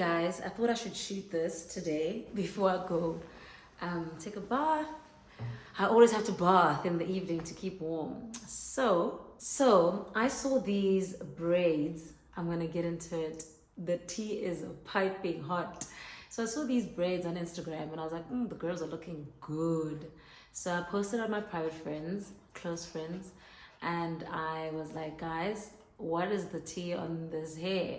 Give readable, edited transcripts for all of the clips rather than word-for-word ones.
Guys, I thought I should shoot this today before I go take a bath. I always have to bath in the evening to keep warm. So I saw these braids. I'm gonna get into it. The tea is piping hot. So I saw these braids on Instagram and I was like, the girls are looking good. So I posted on my private friends, close friends, and I was like, guys, what is the tea on this hair?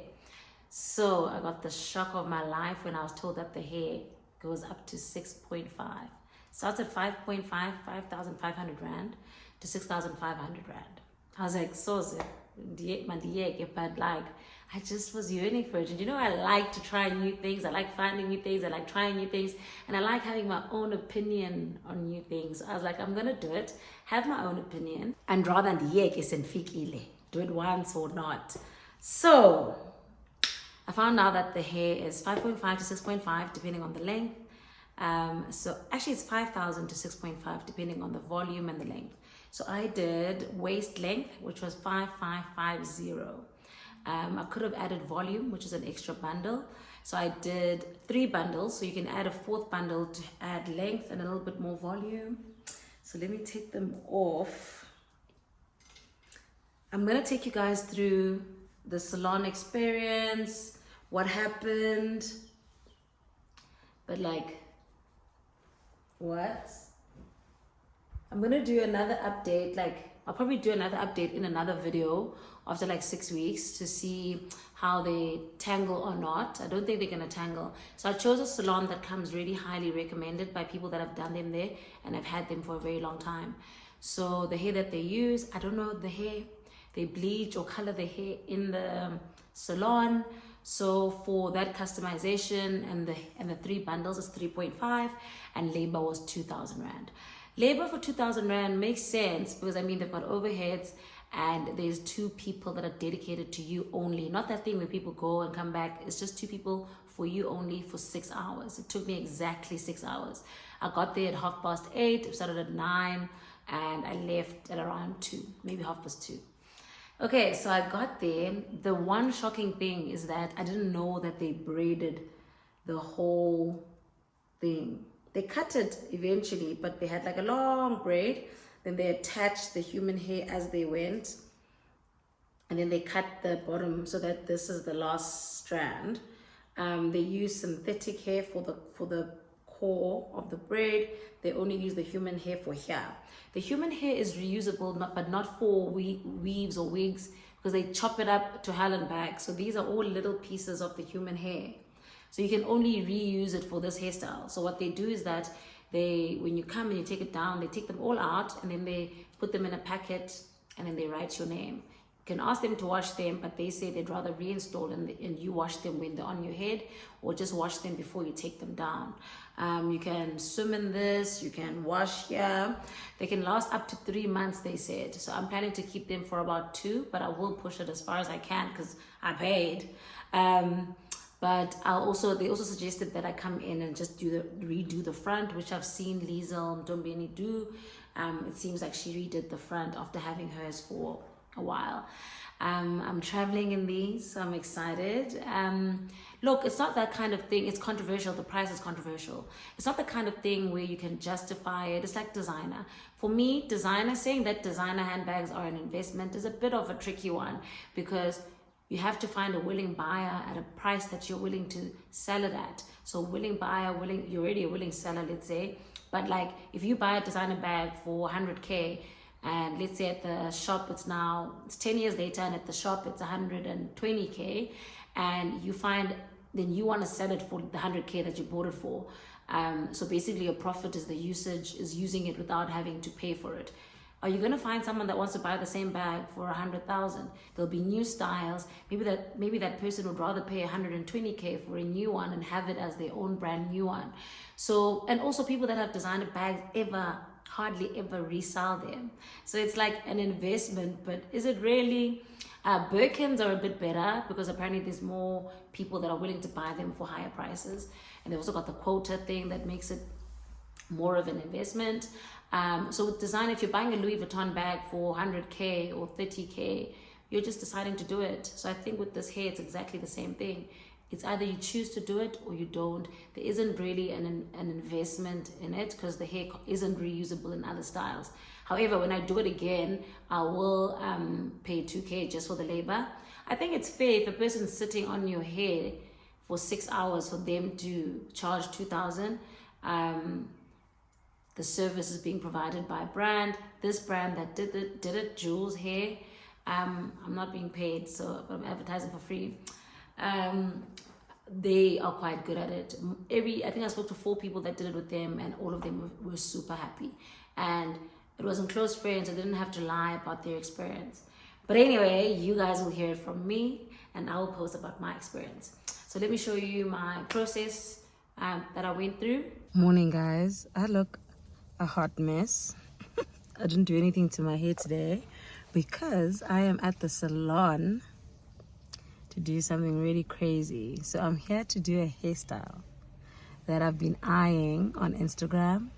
So I got the shock of my life when I was told that the hair goes up to 6.5. Starts at 5.5, 5,500 Rand to 6,500 Rand. I was like, so but like, I just was yearning for it. And I like to try new things. I like finding new things. I like trying new things. And I like having my own opinion on new things. So I was like, I'm going to do it, have my own opinion. And rather than do it once or not. So I found out that the hair is 5.5 to 6.5 depending on the length. So actually it's 5,000 to 6.5 depending on the volume and the length. So I did waist length, which was 5,550. I could have added volume, which is an extra bundle. So I did 3 bundles. So you can add a 4th bundle to add length and a little bit more volume. So let me take them off. I'm going to take you guys through the salon experience, what happened, but like, what? I'm gonna do another update, I'll probably do another update in another video after like 6 weeks to see how they tangle or not. I don't think they're gonna tangle. So I chose a salon that comes really highly recommended by people that have done them there and have had them for a very long time. So the hair that they use, I don't know the hair, they bleach or color the hair in the salon. So for that customization and the 3 bundles is 3.5 and labor was 2,000 Rand. Labor for 2,000 Rand makes sense because they've got overheads and there's 2 people that are dedicated to you only. Not that thing where people go and come back. It's just 2 people for you only for 6 hours. It took me exactly 6 hours. I got there at 8:30, started at 9 and I left at around 2, maybe 2:30. Okay, so I got there. The one shocking thing is that I didn't know that they braided the whole thing. They cut it eventually, but they had like a long braid. Then they attached the human hair as they went. And then they cut the bottom so that this is the last strand. They use synthetic hair for the core of the braid. They only use the human hair for here. The human hair is reusable, but not for weaves or wigs because they chop it up to hell and back. So these are all little pieces of the human hair. So you can only reuse it for this hairstyle. So what they do is that when you come and you take it down, they take them all out and then they put them in a packet and then they write your name. You can ask them to wash them, but they say they'd rather reinstall and you wash them when they're on your head or just wash them before you take them down. You can swim in this, you can wash here. They can last up to 3 months, they said. So I'm planning to keep them for about 2, but I will push it as far as I can because I paid. But they also suggested that I come in and just redo the front, which I've seen Liesel Mtombeni do. It seems like she redid the front after having hers for a while. I'm traveling in these, so I'm excited. Look, it's not that kind of thing. It's controversial. The price is controversial. It's not the kind of thing where you can justify it. It's like designer. For me, saying that designer handbags are an investment is a bit of a tricky one because you have to find a willing buyer at a price that you're willing to sell it at. So willing buyer, you're already a willing seller, let's say. But like if you buy a designer bag for 100K and let's say at the shop it's 10 years later and at the shop it's 120K and then you want to sell it for the 100K that you bought it for. So basically your profit is using it without having to pay for it. Are you going to find someone that wants to buy the same bag for 100,000? There'll be new styles. Maybe that person would rather pay 120K for a new one and have it as their own brand new one. So, and also people that have designer bags hardly ever resell them. So it's like an investment, but is it really? Birkins are a bit better because apparently there's more people that are willing to buy them for higher prices. And they also got the quota thing that makes it more of an investment. So with design, if you're buying a Louis Vuitton bag for 100K or 30K, you're just deciding to do it. So I think with this hair, it's exactly the same thing. It's either you choose to do it or you don't. There isn't really an investment in it because the hair isn't reusable in other styles. However, when I do it again, I will pay 2K just for the labor. I think it's fair if a person's sitting on your hair for 6 hours for them to charge 2,000. The service is being provided by a brand. This brand that did it, Jules Hair. I'm not being paid, so I'm advertising for free. They are quite good at it. I think I spoke to 4 people that did it with them, and all of them were super happy. And it wasn't close friends. I didn't have to lie about their experience. But anyway, you guys will hear it from me, and I will post about my experience. So let me show you my process that I went through. Morning, guys. I look a hot mess. I didn't do anything to my hair today because I am at the salon to do something really crazy. So I'm here to do a hairstyle that I've been eyeing on Instagram.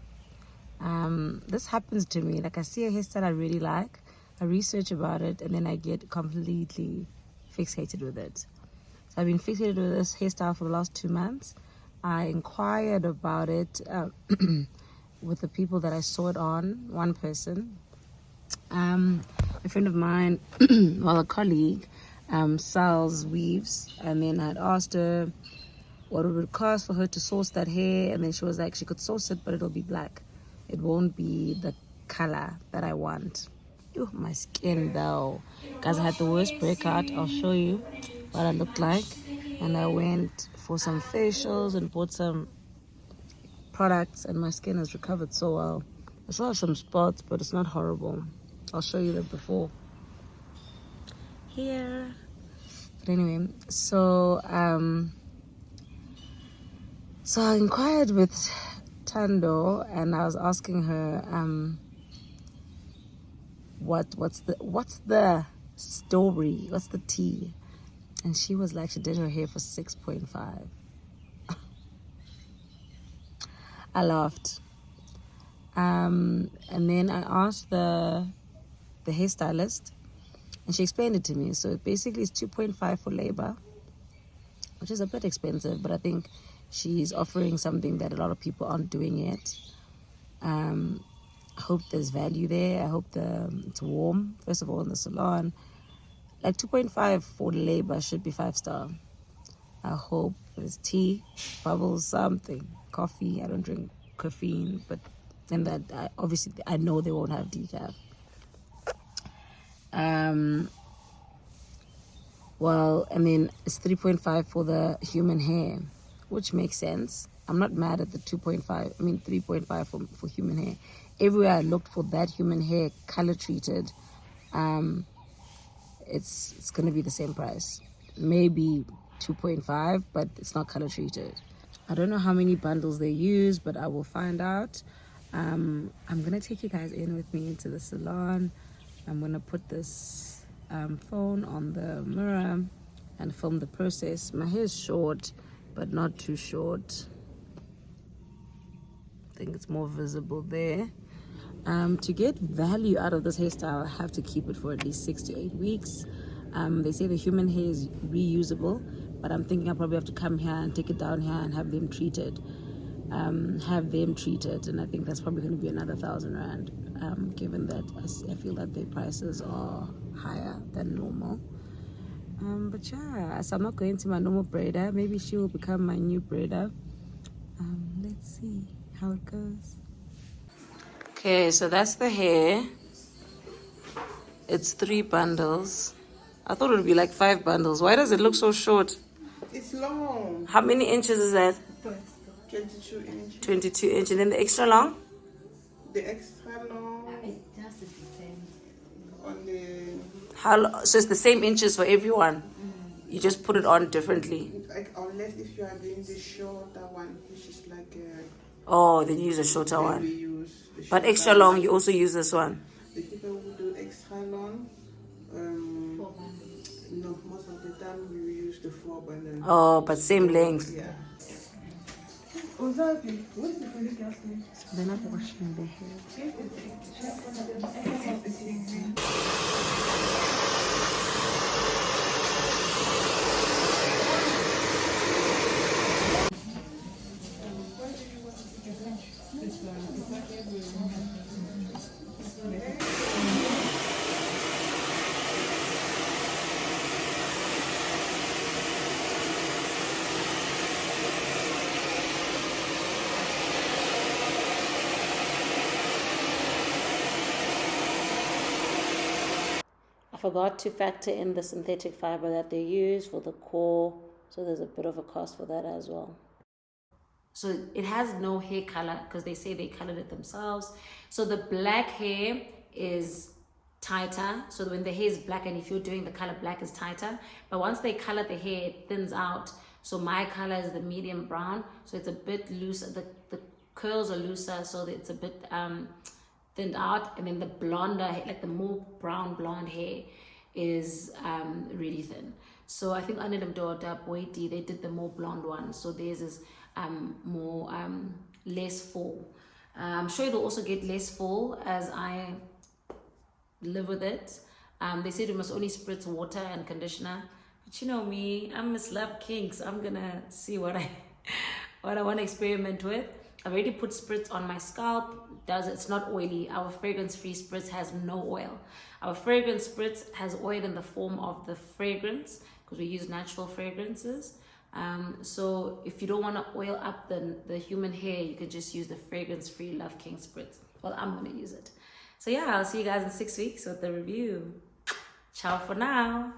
This happens to me. Like, I see a hairstyle I really like, I research about it, and then I get completely fixated with it. So I've been fixated with this hairstyle for the last 2 months. I inquired about it with the people that I saw it on, one person. A friend of mine, well, a colleague, sells weaves, and then I'd asked her what it would cost for her to source that hair, and then she was like, she could source it, but it'll be black. It won't be the color that I want. Ew, my skin though. Guys, I had the worst breakout. I'll show you what I looked like. And I went for some facials and bought some products, and my skin has recovered so well. I still have some spots, but it's not horrible. I'll show you the before here. But anyway, so I inquired with Tando, and I was asking her what's the story, what's the tea? And she was like, she did her hair for 6.5. I laughed. And then I asked the hairstylist, and she explained it to me. So basically it's 2.5 for labor, which is a bit expensive, but I think she's offering something that a lot of people aren't doing yet. I hope there's value there. I hope it's warm, first of all, in the salon. Like 2.5 for labor should be 5-star. I hope there's tea, bubbles, something, coffee. I don't drink caffeine, but then that I know they won't have decaf. Well, and then it's 3.5 for the human hair, which makes sense. I'm not mad at the 3.5 for human hair. Everywhere I looked for that human hair color treated, it's going to be the same price. Maybe 2.5, but it's not color treated. I don't know how many bundles they use, but I will find out. I'm going to take you guys in with me into the salon. I'm going to put this phone on the mirror and film the process. My hair is short, but not too short. I think it's more visible there. To get value out of this hairstyle, I have to keep it for at least 6 to 8 weeks. They say the human hair is reusable, but I'm thinking I probably have to come here and take it down here and have them treated. And I think that's probably going to be another 1,000 rand, given that I feel that their prices are higher than normal. But yeah, so I'm not going to my normal braider. Maybe she will become my new braider. Let's see how it goes. Okay, so that's the hair. It's 3 bundles. I thought it would be like 5 bundles. Why does it look so short? It's long. How many inches is that? 22 inches. 22 inches. And then the extra long? The extra long on the... So it's the same inches for everyone? You just put it on differently? Like, unless if you are doing the shorter one, which is like a... Oh, then you use a shorter We one. use the But extra long, you also use this one? The people who do extra long, 4 bundles. no, most of the time we use the 4 bundles. Oh, but same length. Yeah. What's the first girl's name? They're not washing their hair. forgot to factor in the synthetic fiber that they use for the core, so there's a bit of a cost for that as well. So it has no hair color because they say they colored it themselves. So the black hair is tighter. So when the hair is black, and if you're doing the color black, is tighter. But once they color the hair, it thins out. So my color is the medium brown. So it's a bit looser. The curls are looser, so it's a bit thinned out. And then the blonder, like the more brown blonde hair, is really thin. So I think under them Boiti, they did the more blonde one. So theirs is more less full. I'm sure they'll also get less full as I live with it. They said you must only spritz water and conditioner, but you know me, I'm Miss Love King, so I'm gonna see what I want to experiment with. I've already put spritz on my scalp. It's not oily. Our fragrance free spritz has no oil. Our fragrance spritz has oil in the form of the fragrance because we use natural fragrances. So if you don't want to oil up the human hair, you could just use the fragrance free Love King spritz. Well, I'm gonna use it. So yeah, I'll see you guys in 6 weeks with the review. Ciao for now.